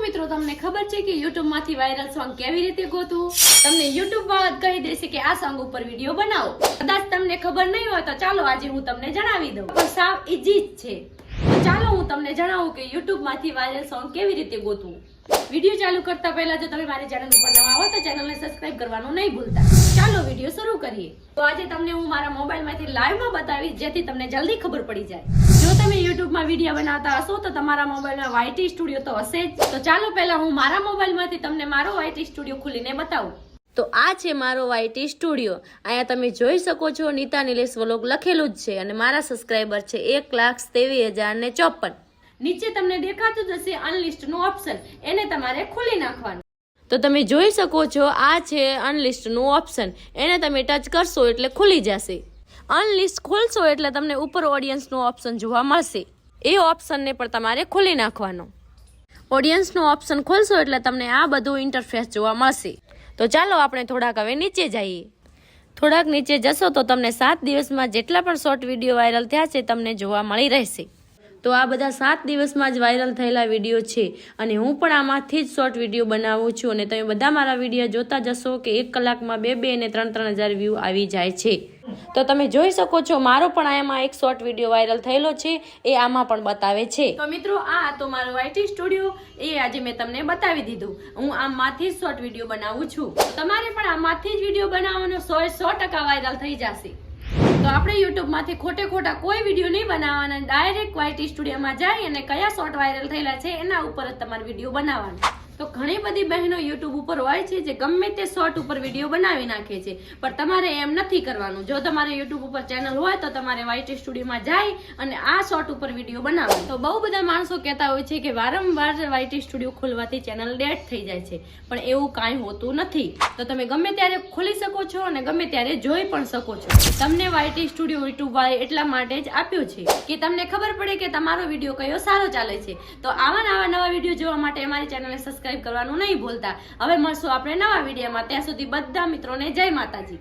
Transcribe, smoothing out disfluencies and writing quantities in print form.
મિત્રો તમને ખબર છે કે YouTube માંથી વાયરલ સોંગ કેવી રીતે ગોતવું? તમને YouTube વાળા કહી દેશે કે આ સોંગ ઉપર વિડિયો બનાવો. કદાચ તમને ખબર નહીં હોય તો ચાલો આજે હું તમને જણાવી દઉં. પણ સાવ ઈઝી જ છે. તો ચાલો હું તમને જણાવું કે YouTube માંથી વાયરલ સોંગ કેવી રીતે ગોતવું. વિડિયો ચાલુ કરતા પહેલા જો તમે મારી ચેનલ ઉપર નવા હો તો ચેનલને સબસ્ક્રાઇબ કરવાનું નહીં ભૂલતા. ચાલો વિડિયો શરૂ કરીએ. તો આજે તમને હું મારા મોબાઈલમાંથી લાઈવમાં બતાવીશ જેથી તમને જલ્દી ખબર પડી જાય. જો તમે YouTube માં વિડિયો બનાવતા હશો તો તમારા મોબાઈલમાં YT સ્ટુડિયો તો હશે જ. તો ચાલો પહેલા હું મારા મોબાઈલમાંથી તમને મારો YT સ્ટુડિયો ખોલીને બતાવું. તો આ છે મારો YT સ્ટુડિયો. અહીંયા તમે જોઈ શકો છો નીતા નિલેશ વ્લોગ લખેલું જ છે અને મારા સબસ્ક્રાઇબર છે 1,23,054. નીચે તમને દેખાતું જ હશે અનલિસ્ટ નું ઓપ્શન, એને તમારે ખોલી નાખવાનું. તો તમે જોઈ શકો છો આ છે અનલિસ્ટ નું ઓપ્શન, એને તમે ટચ કરશો એટલે ખુલી જશે. અનલિસ્ટ ખોલશો એટલે તમને ઉપર ઓડિયન્સ નું ઓપ્શન જોવા મળશે. એ ઓપ્શનને પણ તમારે ખોલી નાખવાનો. ઓડિયન્સ નું ઓપ્શન ખોલશો એટલે તમને આ બધું ઇન્ટરફેસ જોવા મળશે. તો ચાલો આપણે થોડાક હવે નીચે જઈએ. થોડાક નીચે જશો તો તમને 7 દિવસમાં જેટલા પણ શોર્ટ વિડીયો વાયરલ થયા છે તમને જોવા મળી રહેશે. તો આ બધા 7 દિવસમાં જ વાયરલ થયેલા વિડીયો છે અને હું પણ આમાંથી જ શોર્ટ વિડીયો બનાવું છું અને તમે બધા મારા વિડીયો જોતા જશો કે 1 કલાકમાં 2 અને 3 હજાર વ્યૂ આવી જાય છે. તો તમે જોઈ શકો છો મારો પણ આમાં એક શોર્ટ વિડીયો વાયરલ થયેલો છે, એ આમાં પણ બતાવે છે. તો મિત્રો આ તો મારો YT સ્ટુડિયો, એ આજે મેં તમને બતાવી દીધું. હું આમાંથી જ શોર્ટ વિડીયો બનાવું છું. તમારે પણ આમાંથી જ વિડીયો બનાવવાનો 100% વાયરલ થઈ જશે. તો આપણે YouTube માંથી ખોટા કોઈ વિડીયો નહીં બનાવવાના, ડાયરેક્ટ YT સ્ટુડિયોમાં જઈ અને કયા શોર્ટ વાયરલ થયેલા છે એના ઉપર જ તમારે વિડીયો બનાવવાનો. તો ઘણી બધી બહેનો YouTube ઉપર હોય છે જે ગમે તે શોર્ટ ઉપર વિડીયો બનાવી નાખે છે, પણ તમારે એમ નથી કરવાનું. જો તમારે YouTube ઉપર ચેનલ હોય તો તમારે YT સ્ટુડિયોમાં જઈ અને આ શોર્ટ ઉપર વિડીયો બનાવવાનો. તો બહુ બધા માણસો કહેતા હોય છે કે વારંવાર YT સ્ટુડિયો ખોલવાથી ચેનલ ડેડ થઈ જાય છે, પણ એવું કાંઈ હોતું નથી. તો તમે ગમે ત્યારે ખોલી શકો છો અને ગમે ત્યારે જોઈ પણ શકો છો. તમને YT સ્ટુડિયો YouTube વાળે એટલા માટે જ આપ્યું છે કે તમને ખબર પડે કે તમારો વિડીયો કયો સારો ચાલે છે. તો આવા નવા વિડીયો જોવા માટે અમારી ચેનલને સબસ્ક્રાઇબ કરવાનું નહીં ભૂલતા. હવે મળશું આપણે નવા વિડીયોમાં. ત્યાં સુધી બધા મિત્રોને જય માતાજી.